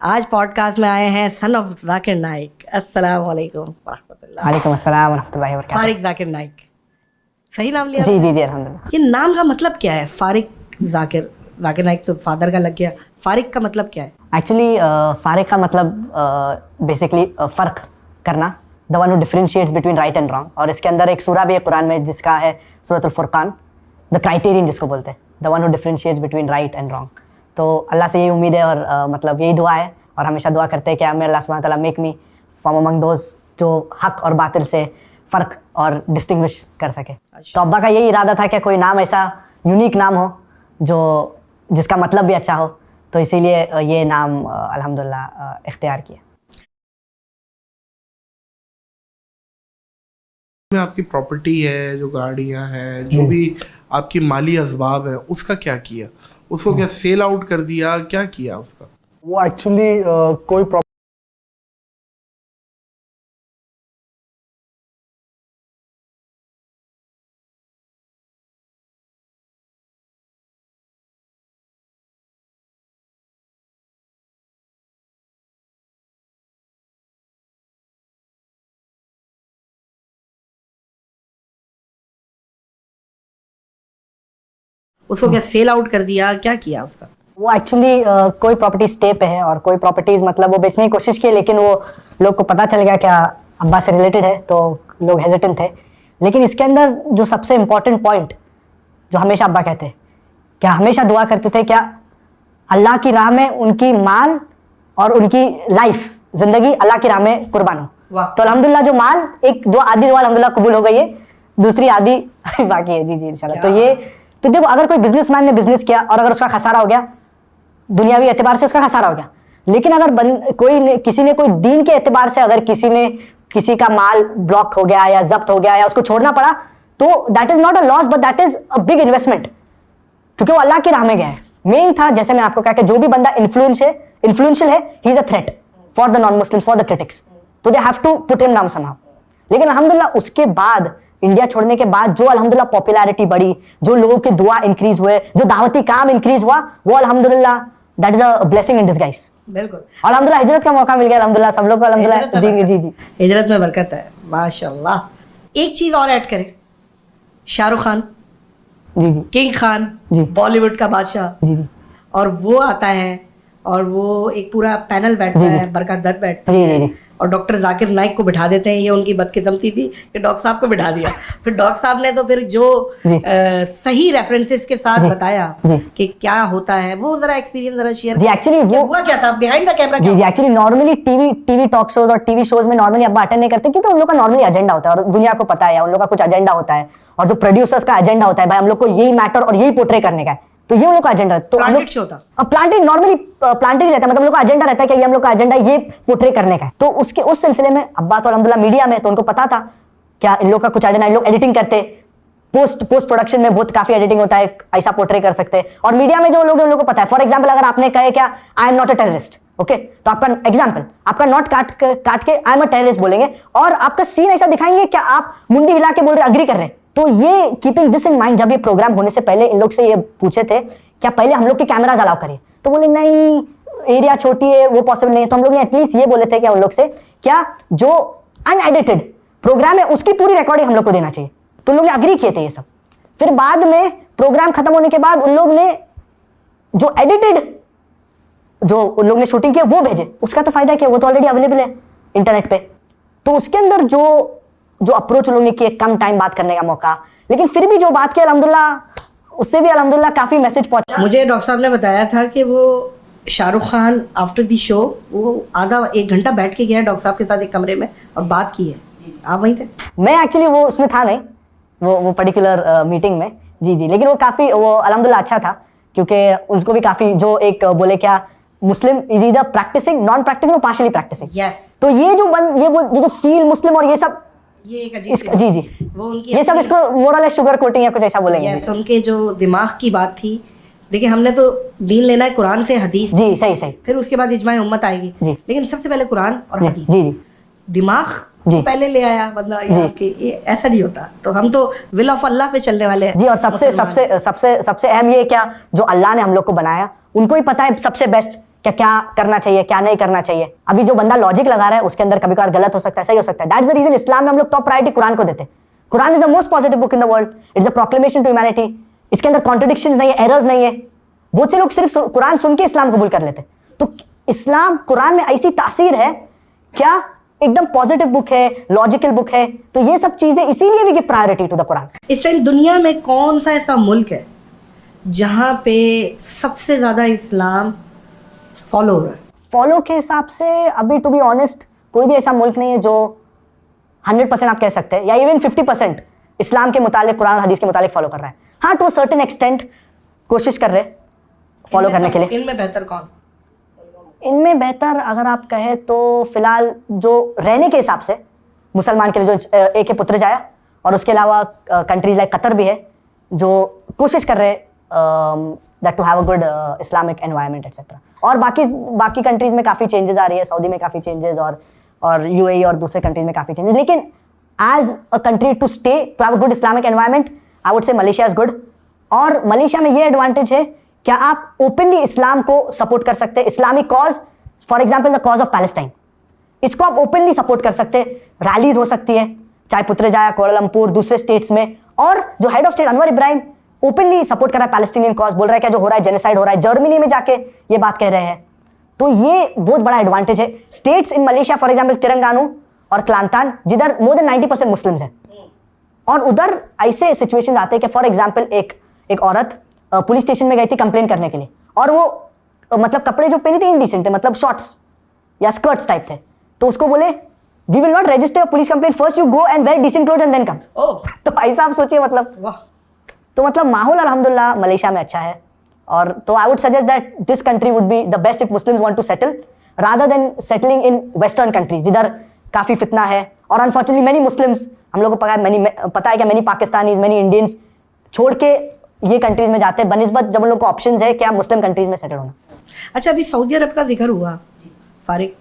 आज पॉडकास्ट में आए हैं सन ऑफ जाकिर नाइक। अस्सलाम वालेकुम वरहमतुल्लाह। वालेकुम अस्सलाम वरहमतुल्लाहि वबरकातुहू। फारिक जाकिर नाइक, सही नाम लिया? जी जी जी अल्हम्दुलिल्लाह। ये नाम का मतलब क्या है? फारिक जाकिर, जाकिर नाइक तो फादर का लग गया, फारिक का मतलब क्या है? एक्चुअली फारिक का मतलब बेसिकली फ़र्क करना, the one who differentiates between right and wrong. और इसके अंदर एक सूरा भी है कुरान में जिसका है सूरतुल फुरकान, द क्राइटेरियन जिसको बोलते हैं, the one who differentiates between right and wrong. तो अल्लाह से यही उम्मीद है और मतलब यही दुआ है और हमेशा दुआ करते हैं कि हमें अल्लाह सुब्हानहू व तआला make me from among those जो हक और बातिल से फ़र्क और डिस्टिंग्विश कर सके। तो अब्बा का यही इरादा था कि कोई नाम ऐसा यूनिक नाम हो जो जिसका मतलब भी अच्छा हो, तो इसीलिए ये नाम अल्हम्दुलिल्लाह इख्तियार किया। में आपकी प्रॉपर्टी है, जो गाड़ियां हैं, जो भी आपकी माली असबाब है, उसका क्या किया? उसको क्या सेल आउट कर दिया? क्या किया उसका? वो एक्चुअली कोई उसको क्या सेल आउट कर दिया? क्या किया उसका? वो एक्चुअली कोई प्रॉपर्टी स्टे पे है और कोई प्रॉपर्टीज मतलब वो बेचने की कोशिश की, लेकिन वो लोग को पता चल गया क्या अब्बा से रिलेटेड है, तो लोग हेजिटेंट थे। लेकिन इसके अंदर जो सबसे इम्पोर्टेंट पॉइंट जो हमेशा अब्बा कहते हैं, क्या हमेशा दुआ करते थे क्या अल्लाह की राह में उनकी माल और उनकी लाइफ जिंदगी अल्लाह की राह में कुर्बान हो। तो अल्हम्दुलिल्लाह जो माल एक जो आधी दुआ अल्हम्दुलिल्लाह कबूल हो गई है, दूसरी आधी बाकी है। जी जी इंशाल्लाह। तो ये तो देखो, अगर कोई बिजनेसमैन ने बिजनेस किया और अगर उसका खसारा हो गया, दुनियावी एतबार से उसका खसारा हो गया, लेकिन अगर किसी ने कोई दीन के एतबार से अगर किसी का माल ब्लॉक हो गया या जब्त हो गया या उसको छोड़ना पड़ा, तो that is not a loss but that is a big investment, क्योंकि वो अल्लाह की राह में गया है। मेन था, जैसे मैंने आपको कहा कि जो भी बंदा इन्फ्लुएंशियल है, he is a threat for the non Muslims, for the critics, तो they have to put him down somehow. लेकिन अल्हम्दुलिल्लाह उसके बाद इंडिया छोड़ने के बाद जो अल्हम्दुलिल्लाह पॉपुलैरिटी बढ़ी, जो लोगों के दुआ इंक्रीज हुए, जो दावती काम इंक्रीज हुआ, वो अल्हम्दुलिल्लाह that is a blessing in disguise. बिल्कुल। अल्हम्दुलिल्लाह हिजरत का मौका मिल गया अल्हम्दुलिल्लाह सब लोग को। अल्हम्दुलिल्लाह दीन जी जी हिजरत में बरकत है, माशाल्लाह। एक चीज और ऐड करें, शाहरुख खान जी जी किंग खान, जी। बॉलीवुड का बादशाह, जी जी और वो आता है और वो एक पूरा पैनल बैठता है, बरकत दत्त बैठती जी, है जी, जी। और डॉक्टर जाकिर नाइक को बिठा देते हैं। ये उनकी बदकिस्मती थी कि डॉक्टर साहब को बिठा दिया। फिर डॉक्टर साहब ने तो फिर जो सही रेफरेंसेस के साथ बताया कि क्या होता है, वो जरा एक्सपीरियंस जरा शेयर। जी एक्चुअली वो हुआ क्या था बिहाइंड द कैमरा? जी actually normally TV talk shows और टीवी शोज में नॉर्मली अब्बा अटेंड नहीं करते, क्योंकि उन लोग का नॉर्मली एजेंडा होता है और दुनिया को पता है उन लोग का कुछ एजेंडा होता है, और जो प्रोड्यूसर्स का एजेंडा होता है भाई हम लोग को यही मैटर और यही पोर्ट्रे करने का है, तो ये उन लोग का एजेंडा है। तो हम लोग प्लांटेड नॉर्मली प्लांटेड रहता है, मतलब हम लोग का एजेंडा रहता है कि ये हम लोग का एजेंडा ये पोर्ट्रे करने का है। तो उसके उस सिलसिले में अब्बा तो अल्हम्दुलिल्लाह मीडिया में, तो उनको पता था क्या इन लोग का कुछ एजेंडा, इन लोग एडिटिंग करते, पोस्ट प्रोडक्शन में बहुत काफी एडिटिंग होता है, ऐसा पोर्ट्रे कर सकते हैं। और मीडिया में जो लोग उन लोगों को पता है, फॉर एग्जाम्पल अगर आपने कहे क्या I am not a terrorist, okay, तो आपका एग्जाम्पल आपका नॉट काट के आई एम अ टेररिस्ट बोलेंगे और आपका सीन ऐसा दिखाएंगे क्या आप मुंडी हिला के बोल रहे अग्री कर रहे हैं। तो ये कीपिंग दिस इन माइंड, जब ये प्रोग्राम होने से पहले इन लोग से ये पूछे थे क्या पहले हम लोग के कैमराज अलाउ करिए, तो बोले नहीं एरिया छोटी है, वो पॉसिबल नहीं है। तो हम लोग ने एटलीस्ट ये बोले थे क्या उन लोग से क्या जो अनएडिटेड प्रोग्राम है उसकी पूरी रिकॉर्डिंग हम लोग को देना चाहिए, तो उन लोग ने अग्री किए थे ये सब। फिर बाद में प्रोग्राम खत्म होने के बाद उन लोग ने जो एडिटेड जो उन लोग ने शूटिंग किया वो भेजे, उसका तो फायदा क्या, वो तो ऑलरेडी अवेलेबल है इंटरनेट पे। तो उसके अंदर जो अप्रोच उन लोग ने किए, कम टाइम बात करने का मौका, लेकिन फिर भी जो बात की अल्हम्दुलिल्लाह उससे भी अल्हम्दुलिल्लाह काफी मैसेज पहुंचा। मुझे डॉक्टर साहब ने बताया था कि वो Shahrukh Khan after the show वो आधा 1 घंटा बैठ के गया डॉक्टर साहब के साथ एक कमरे में और बात की है। आप वहीं थे? मैं एक्चुअली वो उसमें था नहीं, वो पर्टिकुलर मीटिंग में। जी जी, लेकिन वो काफी वो अल्हम्दुलिल्लाह अच्छा था, क्योंकि उनको भी काफी जो एक बोले क्या Muslim is either practising, non practising और पार्शियली प्रैक्टिसिंग। यस। तो ये जो फील मुस्लिम और ये सब, ये एक अजीब जी जी वो उनकी ये सब इसको मोरल शुगर कोटिंग या कुछ ऐसा बोलेंगे। यस, उनके जो दिमाग की बात थी। देखिए हमने तो दीन लेना है कुरान से, हदीस जी सही सही, फिर उसके बाद इजमाए उम्मत आएगी, लेकिन सबसे पहले कुरान और हदीस। जी जी दिमाग जी पहले ले आया बंदा, ये ऐसा नहीं होता। तो हम तो विल ऑफ अल्लाह पे चलने वाले हैं। जी, और सबसे अहम ये क्या जो अल्लाह ने हम लोग को बनाया, उनको ही पता है सबसे बेस्ट क्या करना चाहिए, क्या नहीं करना चाहिए। अभी जो बंदा लॉजिक लगा रहा है उसके अंदर कभी कभार गलत हो सकता है, सही हो सकता है। दैट्स द रीजन इस्लाम में हम लोग टॉप प्रायोरिटी कुरान को देते हैं। Quran is the most positive book in the world, it's a proclamation to humanity. इसके अंदर कॉन्ट्रडिक्शन नहीं है, एरर्स नहीं है। बहुत से लोग सिर्फ कुरान सुन के इस्लाम कबूल कर लेते हैं। तो इस्लाम, कुरान में ऐसी तासीर है, क्या एकदम पॉजिटिव बुक है, लॉजिकल बुक है। तो ये सब चीजें इसीलिए भी give priority to the Quran. इस टाइम दुनिया में कौन सा ऐसा मुल्क है जहाँ पे सबसे ज्यादा इस्लाम फॉलो हो रहा है? फॉलो के हिसाब से अभी टू बी ऑनेस्ट कोई भी ऐसा मुल्क नहीं है जो 100% आप कह सकते हैं, या इवन 50% इस्लाम के मुतालिक, कुरान हदीस के मुतालिक फॉलो कर रहा है। हाँ, टू अ सर्टेन एक्सटेंट कोशिश कर रहे फॉलो करने के लिए। इनमें बेहतर कौन? इनमें बेहतर अगर आप कहें तो फिलहाल जो रहने के हिसाब से मुसलमान के लिए जो एक पुत्र जाया, और उसके अलावा कंट्रीज लाइक कतर भी है जो कोशिश कर रहे that to have a good Islamic environment etcetera. और बाकी कंट्रीज में काफ़ी चेंजेस आ रही है, सऊदी में काफ़ी चेंजेस, और यूएई और दूसरे कंट्रीज में काफ़ी चेंजेस। लेकिन as a country to stay to have a good Islamic environment, I would say Malaysia is good. और मलेशिया में ये एडवांटेज है, क्या आप ओपनली इस्लाम को सपोर्ट कर सकते हैं, Islamic cause, for example the cause of Palestine, इसको आप ओपनली सपोर्ट कर सकते हैं। रैलीज हो सकती है, चाहे पुत्रजाया, कोलालमपुर, दूसरे स्टेट्स में। और जो head of state Anwar Ibrahim openly support कर रहा है पैलेस्टीनियन कॉज, बोल रहा है क्या जो हो रहा है जेनोसाइड हो रहा है, जर्मनी में जाके ये बात कह रहे हैं। तो ये बहुत बड़ा एडवांटेज है। States in Malaysia for example Telangana और क्लांतान, जिधर मोर देन 90% मुस्लिम्स हैं, और उधर ऐसे सिचुएशन आते हैं कि फॉर एग्जाम्पल एक औरत पुलिस स्टेशन में गई थी कंप्लेन करने के लिए, और वो मतलब कपड़े जो पहने थे इनडिसेंट थे, मतलब शॉर्ट्स या स्कर्ट्स टाइप थे। तो उसको बोले we will not register police complaint, first you go and wear decent clothes and then come. तो ऐसा आप सोचिए, मतलब वाह। तो मतलब माहौल अल्हम्दुलिल्लाह मलेशिया में अच्छा है। और तो I would suggest that this country would be the best if Muslims want to settle rather than settling in western countries जिधर काफी फितना है। और अनफॉर्चुनेटली मैनी मुस्लिम्स, हम लोगों को पता है कि मैनी पाकिस्तानीज, मैनी इंडियंस छोड़ के ये कंट्रीज में जाते हैं बनिस्बत जब उन लोग को ऑप्शन है क्या मुस्लिम कंट्रीज में सेटल होना। अच्छा, अभी सऊदी अरब का जिक्र हुआ फारिक,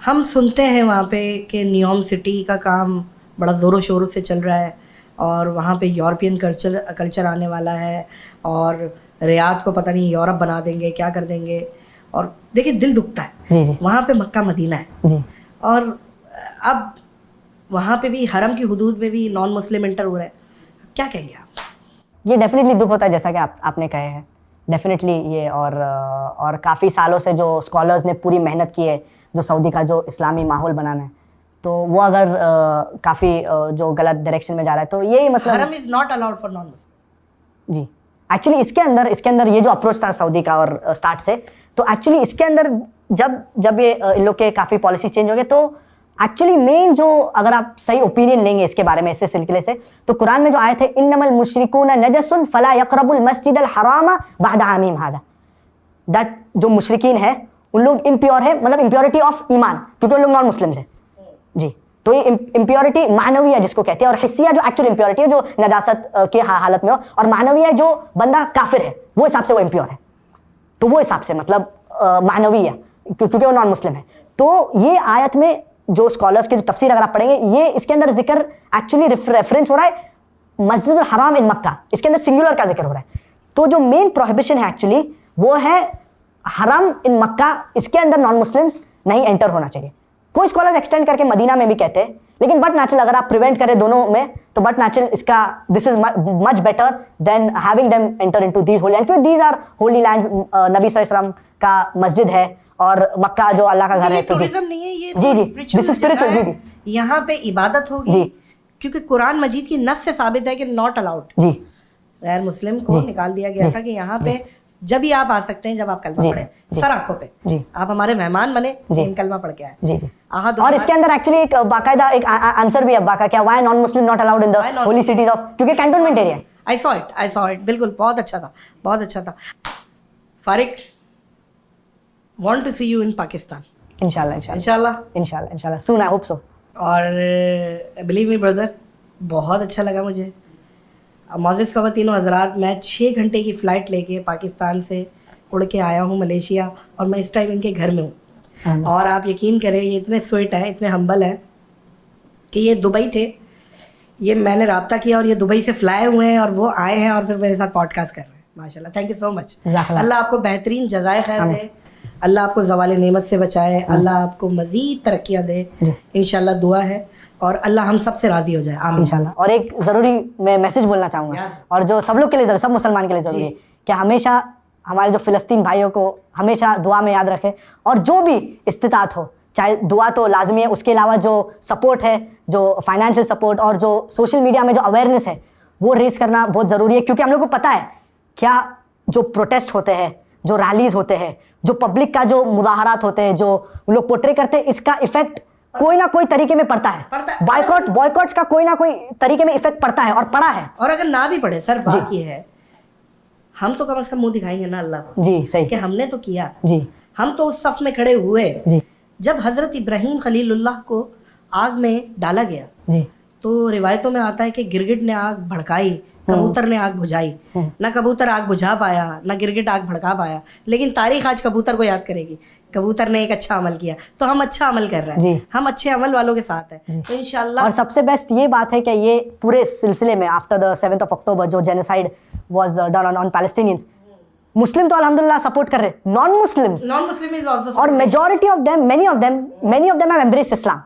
हम सुनते हैं वहाँ पे कि नियोम सिटी का काम बड़ा ज़ोरों शोरों से चल रहा है, और वहाँ पे यूरोपियन कल्चर आने वाला है, और रियाद को पता नहीं यूरोप बना देंगे, क्या कर देंगे। और देखिए दिल दुखता है, वहाँ पे मक्का मदीना है जी। और अब वहाँ पे भी हरम की हुदूद में भी नॉन मुस्लिम एंटर हो रहे हैं, क्या कहेंगे आप? ये डेफिनेटली दुख होता है, जैसा कि आपने कहे हैं डेफिनेटली ये। और काफ़ी सालों से जो स्कॉलर्स ने पूरी मेहनत की है जो सऊदी का जो इस्लामी माहौल बनाना है, तो वो अगर काफ़ी जो गलत डायरेक्शन में जा रहा है, तो यही मतलब हरम is not allowed for non Muslim. जी। एक्चुअली इसके अंदर ये जो अप्रोच था सऊदी का और स्टार्ट से, तो एक्चुअली इसके अंदर जब ये इन लोग के काफ़ी पॉलिसी चेंज हो गए, तो एक्चुअली मेन जो अगर आप सही ओपिनियन लेंगे इसके बारे में इससे सिलसिले से, तो कुरान में जो आए थे इन्नमल मुशरिकून नजसुन फला यक़रबुल मस्जिदल हराम बअद आमीम हादा, दैट जो मुशरिकीन है उन लोग इम्प्योर है, मतलब इम्प्योरिटी ऑफ ईमान, क्योंकि उन लोग नॉन मुस्लिम्स हैं जी। तो ये इम्प्योरिटी मानवीय जिसको कहते हैं, और हिस्सिया जो एक्चुअल इम्प्योरिटी है जो नजासत की हालत में हो, और मानवीय जो बंदा काफिर है वो हिसाब से वो इम्प्योर है। तो वो हिसाब से मतलब मानवीय क्योंकि वो नॉन मुस्लिम है। तो ये आयत में जो स्कॉलर्स के जो तफसीर अगर आप पढ़ेंगे, ये इसके अंदर जिक्र एक्चुअली रेफरेंस हो रहा है मस्जिद हराम इन मक्का, इसके अंदर सिंगुलर का जिक्र हो रहा है। तो जो मेन प्रोहिबिशन है एक्चुअली वो है हरम इन मक्का, इसके अंदर नॉन मुस्लिम्स नहीं एंटर होना चाहिए। कोई स्कॉलर्स एक्सटेंड करके मदीना में भी कहते हैं, लेकिन बट नेचुरल अगर आप प्रिवेंट करें दोनों में, तो बट नेचुरल इसका this is much better than having them enter into these Holi land, क्योंकि दीज आर होली लैंड्स। नबी सल्लल्लाहु अलैहि वसल्लम का मस्जिद है और मक्का जो अल्लाह का घर है। टूरिज्म नहीं है ये, जी जी, दिस इज स्पिरिचुअल जी जी। यहाँ पे इबादत होगी, क्योंकि कुरान मजीद की नस से साबित है कि नॉट अलाउड। जी, गैर मुस्लिम को निकाल दिया गया था कि यहाँ पे जब ही आप आ सकते हैं जब आप कलमा पढ़े, सर आंखों पे आप हमारे मेहमान बने, इन कलमा पढ़ के आए। जी जी। और इसके अंदर एक्चुअली एक बाकायदा एक आंसर भी है बाका, क्या why non Muslim not allowed in the holy cities of, क्योंकि cantonment area. I saw it बिल्कुल, बहुत अच्छा था, बहुत अच्छा था। फारिक, want to see you in Pakistan. इंशाल्लाह soon I hope so. और believe me brother, बहुत अच्छा लगा मुझे। मोअज़्ज़िज़ ख़वातीन और हज़रात, मैं 6 घंटे की फ़्लाइट लेके पाकिस्तान से उड़ के आया हूँ मलेशिया, और मैं इस टाइम इनके घर में हूँ। और आप यकीन करें ये इतने स्वीट हैं, इतने हम्बल हैं कि ये दुबई थे, ये मैंने रब्ता किया और ये दुबई से फ्लाई हुए हैं और वो आए हैं और फिर मेरे साथ पॉडकास्ट कर रहे हैं। माशाल्लाह, थैंक यू सो मच। अल्लाह आपको बेहतरीन जज़ाए खैर दे, अल्लाह आपको ज़वाल नेमत से बचाए, अल्लाह आपको मज़ीद तरक्कियाँ दे, इंशाल्लाह दुआ है, और अल्लाह हम सब से राज़ी हो जाए, आमीन। इंशाल्लाह। और एक ज़रूरी मैं मैसेज बोलना चाहूँगा, याद। और जो सब लोग के लिए, सब मुसलमान के लिए ज़रूरी है कि हमेशा हमारे जो फ़िलिस्तीन भाइयों को हमेशा दुआ में याद रखें, और जो भी इस्तिताअत हो, चाहे दुआ तो लाजमी है, उसके अलावा जो सपोर्ट है, जो फाइनेंशियल सपोर्ट और जो सोशल मीडिया में जो अवेयरनेस है, वो रेस करना बहुत ज़रूरी है। क्योंकि हम लोग को पता है क्या जो प्रोटेस्ट होते हैं, जो रैलीज होते हैं, जो पब्लिक का जो मुजाहरात होते हैं, जो लोग पोर्ट्रे करते हैं, इसका इफेक्ट कोई ना कोई तरीके में पड़ता है। बॉयकॉट्स का कोई ना कोई तरीके में इफेक्ट पड़ता है, और पड़ा है। और अगर ना भी पड़े सर, बात ये है, हम तो कम से कम मुंह दिखाएंगे ना अल्लाह को जी सही कि हमने तो किया। जी हम तो उस सफ में खड़े हुए जी जब हजरत इब्राहीम खलीलुल्लाह को आग में डाला गया। जी तो रिवायतों में आता है कि गिरगिट ने आग भड़काई, कबूतर ने आग बुझाई। ना कबूतर आग बुझा पाया, ना गिरगिट आग भड़का पाया, लेकिन तारीख आज कबूतर को याद करेगी। कबूतर ने एक अच्छा अमल किया, तो हम अच्छा अमल कर रहे हैं, हम अच्छे अमल वालों के साथ हैं, तो इंशाल्लाह। और सबसे बेस्ट ये बात है कि ये पूरे सिलसिले में after the 7th of October जो genocide was done on Palestinians, Muslim तो अल्हम्दुलिल्लाह सपोर्ट कर रहे, नॉन मुस्लिम्स इज आल्सो, और majority of them, many of them have embraced Islam.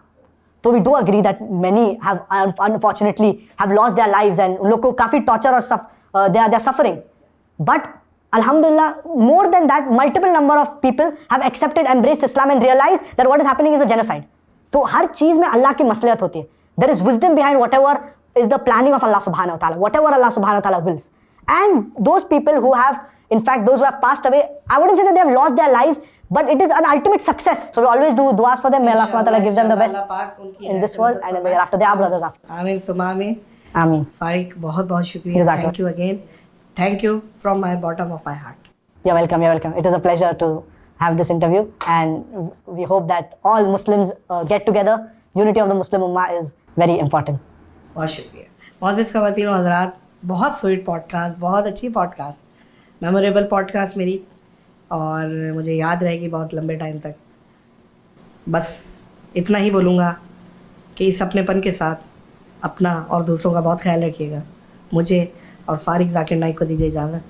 So we do agree that many have unfortunately have lost their lives, and उन लोग को काफी torture और they are suffering. But alhamdulillah, more than that, multiple number of people have accepted, embraced Islam and realized that what is happening is a genocide. तो हर चीज में अल्लाह की मसलियत होती है. There is wisdom behind whatever is the planning of Allah subhanahu wa ta'ala, whatever Allah subhanahu wa ta'ala wills. And those people who have, in fact, those who have passed away, I wouldn't say that they have lost their lives, but it is an ultimate success. So we always do duas for them. May Allah subhanahu wa ta'ala give them the best in this world and in the hereafter. They are brothers after. आमीन सुमा आमीन। Ameen. फारिक बहुत बहुत शुक्रिया, Jazakallah. Thank you again, thank you from my bottom of my heart. You're welcome. You're welcome. It is a pleasure to have this interview, and we hope that all Muslims get together. Unity of the Muslim Ummah is very important. बहुत शुक्रिया मोअज़्ज़िज़ ख़वातीन व हज़रात, बहुत sweet podcast, बहुत अच्छी podcast, memorable podcast मेरी, और मुझे याद रहेगी बहुत लंबे टाइम तक। बस इतना ही बोलूँगा कि इस अपनेपन के साथ अपना और दूसरों का बहुत ख्याल रखिएगा। मुझे और फारिक ज़ाकिर नाइक को दीजिए इजाज़त।